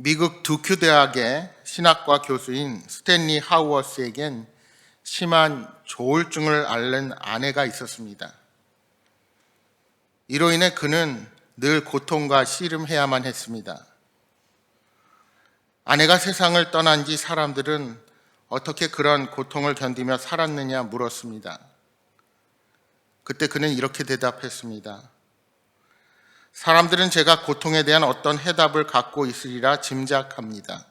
미국 두큐 대학의 신학과 교수인 스탠리 하우어스에겐 심한 조울증을 앓는 아내가 있었습니다. 이로 인해 그는 늘 고통과 씨름해야만 했습니다. 아내가 세상을 떠난 뒤 사람들은 어떻게 그런 고통을 견디며 살았느냐 물었습니다. 그때 그는 이렇게 대답했습니다. 사람들은 제가 고통에 대한 어떤 해답을 갖고 있으리라 짐작합니다.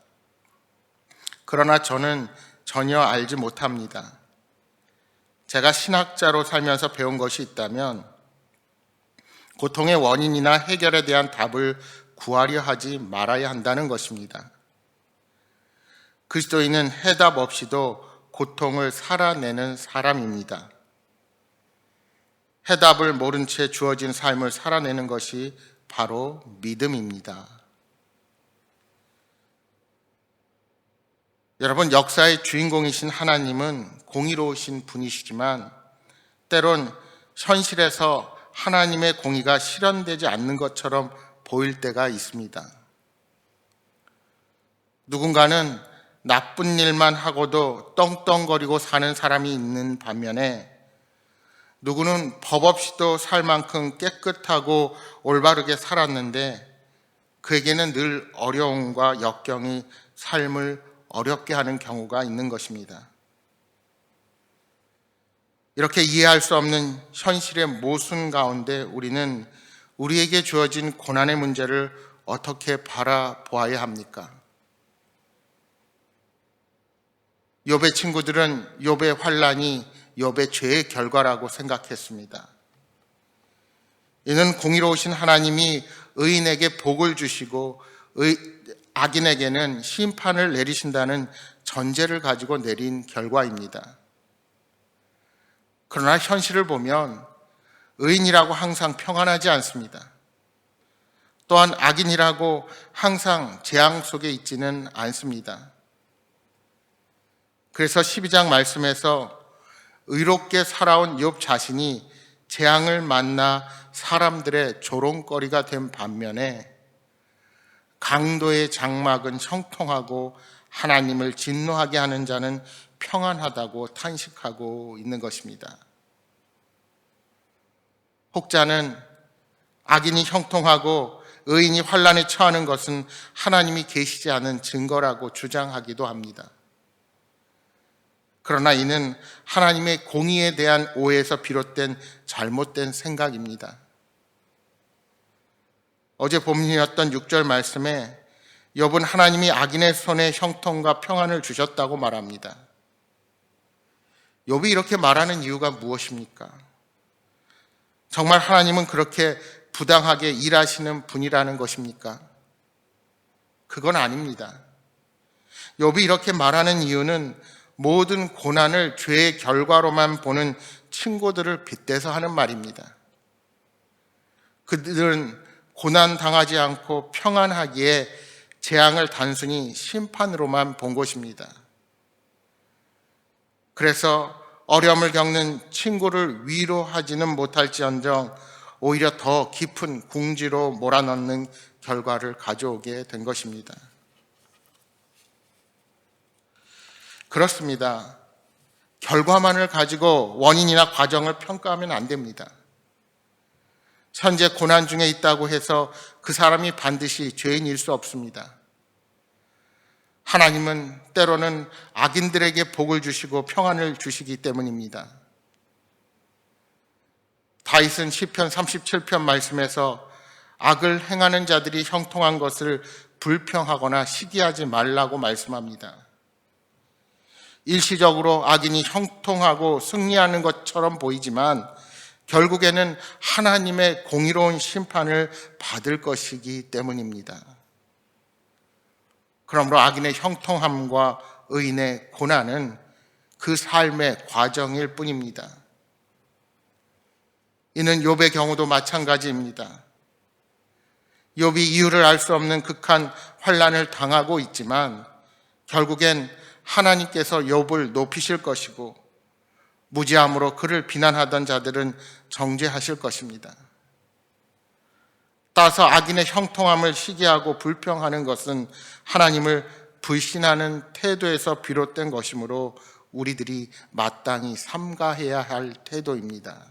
그러나 저는 전혀 알지 못합니다. 제가 신학자로 살면서 배운 것이 있다면 고통의 원인이나 해결에 대한 답을 구하려 하지 말아야 한다는 것입니다. 그리스도인은 해답 없이도 고통을 살아내는 사람입니다. 해답을 모른 채 주어진 삶을 살아내는 것이 바로 믿음입니다. 여러분, 역사의 주인공이신 하나님은 공의로우신 분이시지만 때론 현실에서 하나님의 공의가 실현되지 않는 것처럼 보일 때가 있습니다. 누군가는 나쁜 일만 하고도 떵떵거리고 사는 사람이 있는 반면에 누구는 법 없이도 살 만큼 깨끗하고 올바르게 살았는데 그에게는 늘 어려움과 역경이 삶을 어렵게 하는 경우가 있는 것입니다. 이렇게 이해할 수 없는 현실의 모순 가운데 우리는 우리에게 주어진 고난의 문제를 어떻게 바라보아야 합니까? 욥의 친구들은 욥의 환난이 욥의 죄의 결과라고 생각했습니다. 이는 공의로우신 하나님이 의인에게 복을 주시고 악인에게는 심판을 내리신다는 전제를 가지고 내린 결과입니다. 그러나 현실을 보면 의인이라고 항상 평안하지 않습니다. 또한 악인이라고 항상 재앙 속에 있지는 않습니다. 그래서 12장 말씀에서 의롭게 살아온 욥 자신이 재앙을 만나 사람들의 조롱거리가 된 반면에 강도의 장막은 형통하고 하나님을 진노하게 하는 자는 평안하다고 탄식하고 있는 것입니다. 혹자는 악인이 형통하고 의인이 환난에 처하는 것은 하나님이 계시지 않은 증거라고 주장하기도 합니다. 그러나 이는 하나님의 공의에 대한 오해에서 비롯된 잘못된 생각입니다. 어제 본문이었던 6절 말씀에 욥은 하나님이 악인의 손에 형통과 평안을 주셨다고 말합니다. 욥이 이렇게 말하는 이유가 무엇입니까? 정말 하나님은 그렇게 부당하게 일하시는 분이라는 것입니까? 그건 아닙니다. 욥이 이렇게 말하는 이유는 모든 고난을 죄의 결과로만 보는 친구들을 빗대서 하는 말입니다. 그들은 고난당하지 않고 평안하기에 재앙을 단순히 심판으로만 본 것입니다. 그래서 어려움을 겪는 친구를 위로하지는 못할지언정 오히려 더 깊은 궁지로 몰아넣는 결과를 가져오게 된 것입니다. 그렇습니다. 결과만을 가지고 원인이나 과정을 평가하면 안 됩니다. 현재 고난 중에 있다고 해서 그 사람이 반드시 죄인일 수 없습니다. 하나님은 때로는 악인들에게 복을 주시고 평안을 주시기 때문입니다. 다윗은 시편 37편 말씀에서 악을 행하는 자들이 형통한 것을 불평하거나 시기하지 말라고 말씀합니다. 일시적으로 악인이 형통하고 승리하는 것처럼 보이지만 결국에는 하나님의 공의로운 심판을 받을 것이기 때문입니다. 그러므로 악인의 형통함과 의인의 고난은 그 삶의 과정일 뿐입니다. 이는 욥의 경우도 마찬가지입니다. 욥이 이유를 알 수 없는 극한 환난을 당하고 있지만 결국엔 하나님께서 욥을 높이실 것이고 무지함으로 그를 비난하던 자들은 정죄하실 것입니다. 따라서 악인의 형통함을 시기하고 불평하는 것은 하나님을 불신하는 태도에서 비롯된 것이므로 우리들이 마땅히 삼가해야 할 태도입니다.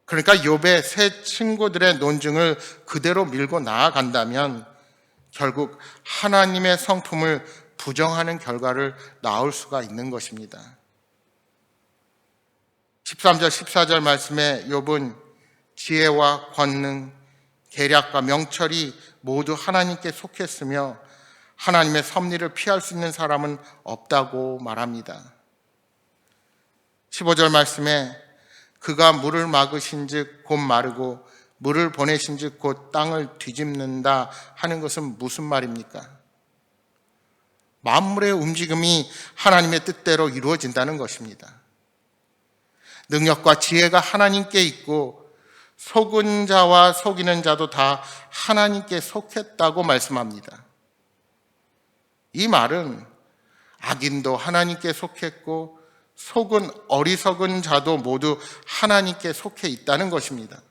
그러니까 욥의 세 친구들의 논증을 그대로 밀고 나아간다면 결국 하나님의 성품을 부정하는 결과를 낳을 수가 있는 것입니다. 13절, 14절 말씀에 욥은 지혜와 권능, 계략과 명철이 모두 하나님께 속했으며 하나님의 섭리를 피할 수 있는 사람은 없다고 말합니다. 15절 말씀에 그가 물을 막으신 즉 곧 마르고 물을 보내신 즉 곧 땅을 뒤집는다 하는 것은 무슨 말입니까? 만물의 움직임이 하나님의 뜻대로 이루어진다는 것입니다. 능력과 지혜가 하나님께 있고 속은 자와 속이는 자도 다 하나님께 속했다고 말씀합니다. 이 말은 악인도 하나님께 속했고 속은 어리석은 자도 모두 하나님께 속해 있다는 것입니다.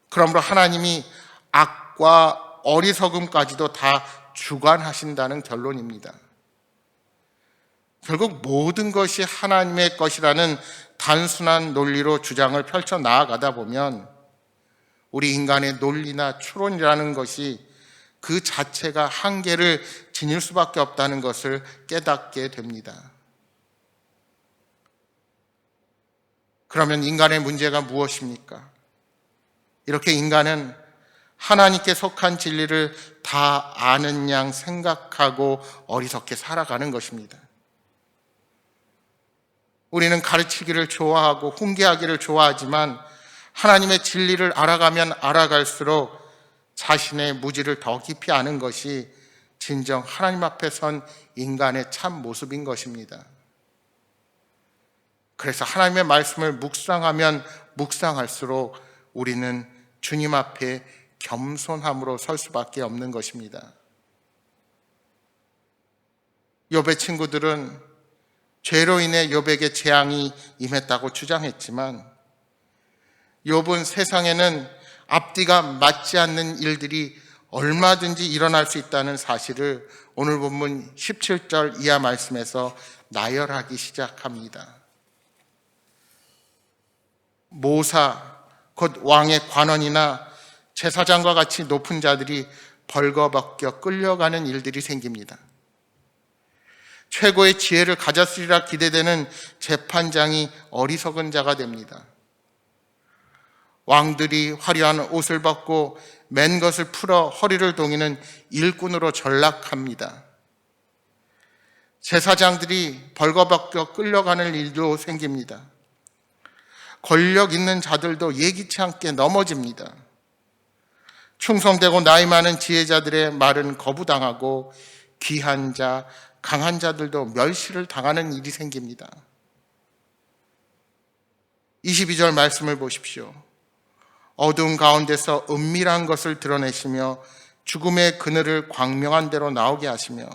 그러므로 하나님이 악과 어리석음까지도 다 주관하신다는 결론입니다. 결국 모든 것이 하나님의 것이라는 단순한 논리로 주장을 펼쳐 나아가다 보면 우리 인간의 논리나 추론이라는 것이 그 자체가 한계를 지닐 수밖에 없다는 것을 깨닫게 됩니다. 그러면 인간의 문제가 무엇입니까? 이렇게 인간은 하나님께 속한 진리를 다 아는 양 생각하고 어리석게 살아가는 것입니다. 우리는 가르치기를 좋아하고 훈계하기를 좋아하지만 하나님의 진리를 알아가면 알아갈수록 자신의 무지를 더 깊이 아는 것이 진정 하나님 앞에 선 인간의 참 모습인 것입니다. 그래서 하나님의 말씀을 묵상하면 묵상할수록 우리는 주님 앞에 겸손함으로 설 수밖에 없는 것입니다. 욥의 친구들은 죄로 인해 욥에게 재앙이 임했다고 주장했지만 욥은 세상에는 앞뒤가 맞지 않는 일들이 얼마든지 일어날 수 있다는 사실을 오늘 본문 17절 이하 말씀에서 나열하기 시작합니다. 모사, 곧 왕의 관원이나 제사장과 같이 높은 자들이 벌거벗겨 끌려가는 일들이 생깁니다. 최고의 지혜를 가졌으리라 기대되는 재판장이 어리석은 자가 됩니다. 왕들이 화려한 옷을 벗고 맨 것을 풀어 허리를 동이는 일꾼으로 전락합니다. 제사장들이 벌거벗겨 끌려가는 일도 생깁니다. 권력 있는 자들도 예기치 않게 넘어집니다. 충성되고 나이 많은 지혜자들의 말은 거부당하고 귀한 자, 강한 자들도 멸시를 당하는 일이 생깁니다. 22절 말씀을 보십시오. 어두운 가운데서 은밀한 것을 드러내시며 죽음의 그늘을 광명한 대로 나오게 하시며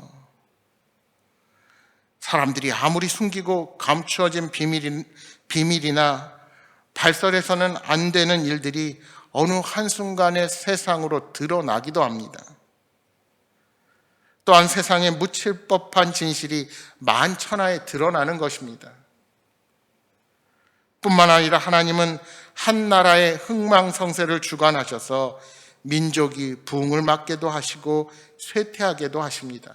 사람들이 아무리 숨기고 감추어진 비밀이나 발설해서는 안 되는 일들이 어느 한순간에 세상으로 드러나기도 합니다. 또한 세상에 묻힐 법한 진실이 만천하에 드러나는 것입니다. 뿐만 아니라 하나님은 한 나라의 흥망성쇠를 주관하셔서 민족이 부흥을 맞게도 하시고 쇠퇴하게도 하십니다.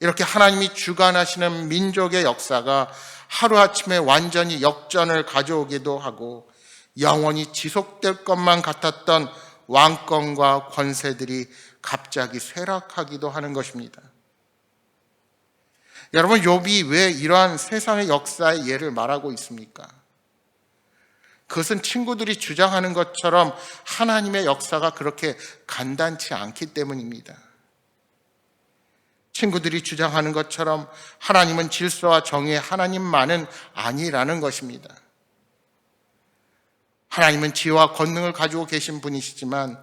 이렇게 하나님이 주관하시는 민족의 역사가 하루아침에 완전히 역전을 가져오기도 하고 영원히 지속될 것만 같았던 왕권과 권세들이 갑자기 쇠락하기도 하는 것입니다. 여러분, 욥이 왜 이러한 세상의 역사의 예를 말하고 있습니까? 그것은 친구들이 주장하는 것처럼 하나님의 역사가 그렇게 간단치 않기 때문입니다. 친구들이 주장하는 것처럼 하나님은 질서와 정의의 하나님만은 아니라는 것입니다. 하나님은 지혜와 권능을 가지고 계신 분이시지만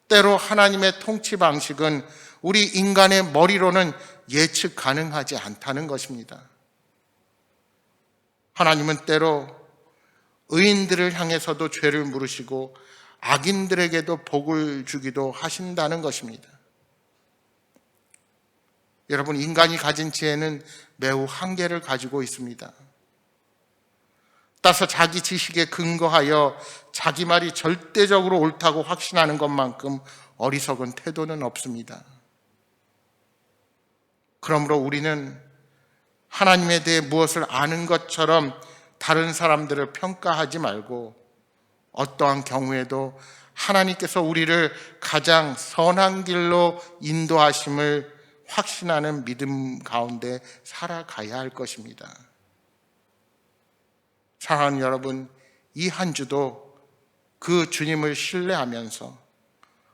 때로 하나님의 통치 방식은 우리 인간의 머리로는 예측 가능하지 않다는 것입니다. 하나님은 때로 의인들을 향해서도 죄를 물으시고 악인들에게도 복을 주기도 하신다는 것입니다. 여러분, 인간이 가진 지혜는 매우 한계를 가지고 있습니다. 따라서 자기 지식에 근거하여 자기 말이 절대적으로 옳다고 확신하는 것만큼 어리석은 태도는 없습니다. 그러므로 우리는 하나님에 대해 무엇을 아는 것처럼 다른 사람들을 평가하지 말고 어떠한 경우에도 하나님께서 우리를 가장 선한 길로 인도하심을 확신하는 믿음 가운데 살아가야 할 것입니다. 사랑하는 여러분, 이 한 주도 그 주님을 신뢰하면서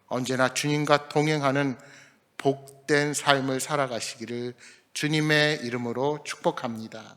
언제나 주님과 동행하는 복된 삶을 살아가시기를 주님의 이름으로 축복합니다.